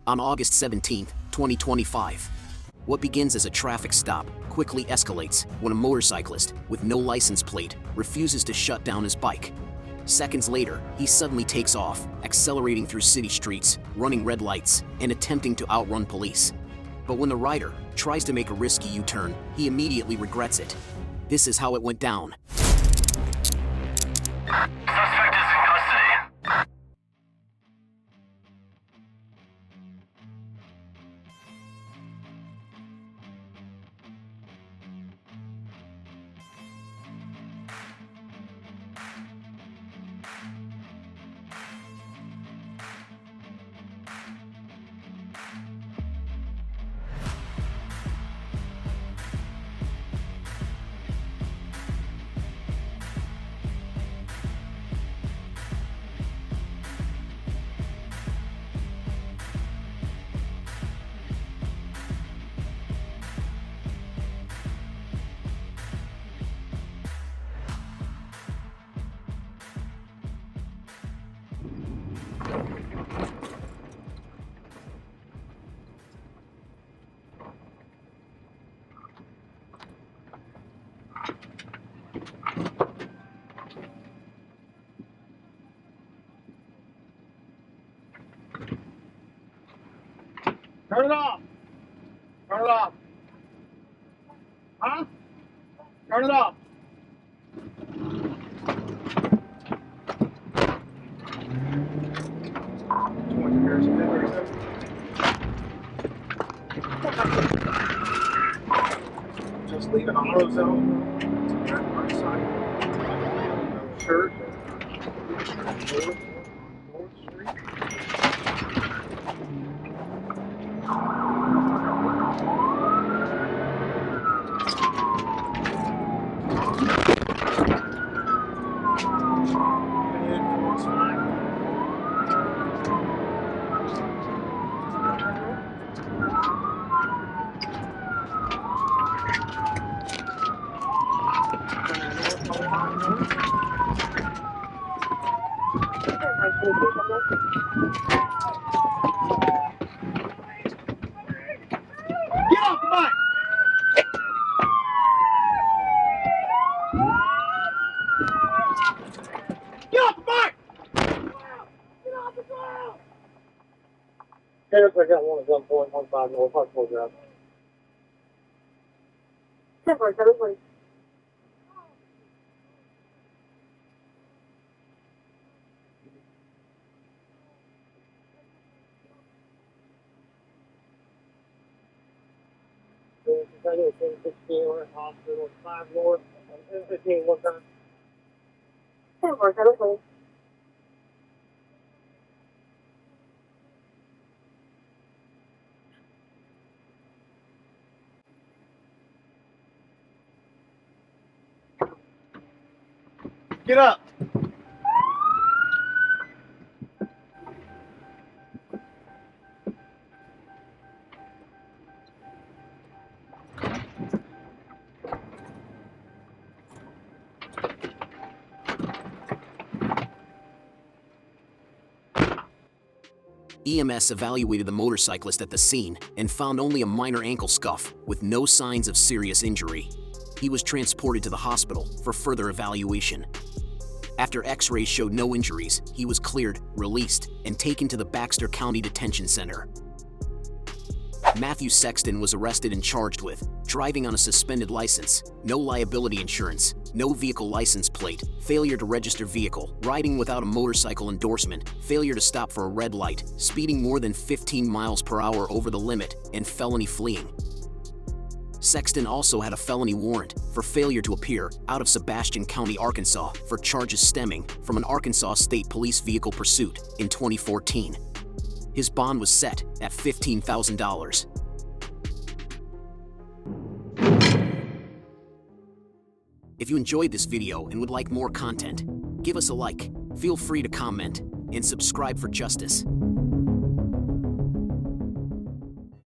On August 17, 2025. What begins as a traffic stop quickly escalates when a motorcyclist, with no license plate, refuses to shut down his bike. Seconds later, he suddenly takes off, accelerating through city streets, running red lights, and attempting to outrun police. But when the rider tries to make a risky U-turn, he immediately regrets it. This is how it went down. Suspect is in custody. Turn it off! Turn it off! Huh? Turn it off! Just leave an auto zone. Right side. Shirt. North Street. Get off the bike! Get off the bike! Get off the ground! Here's I got one at 1.15 North Hartsville Drive. Please. I know it's 16 North Hospital, 5 North, and 15 one time. Please. Get up! EMS evaluated the motorcyclist at the scene and found only a minor ankle scuff with no signs of serious injury. He was transported to the hospital for further evaluation. After x-rays showed no injuries, he was cleared, released, and taken to the Baxter County Detention Center. Matthew Sexton was arrested and charged with driving on a suspended license, no liability insurance, no vehicle license plate, failure to register vehicle, riding without a motorcycle endorsement, failure to stop for a red light, speeding more than 15 miles per hour over the limit, and felony fleeing. Sexton also had a felony warrant for failure to appear out of Sebastian County, Arkansas for charges stemming from an Arkansas State Police vehicle pursuit in 2014. His bond was set at $15,000. If you enjoyed this video and would like more content, give us a like, feel free to comment, and subscribe for justice.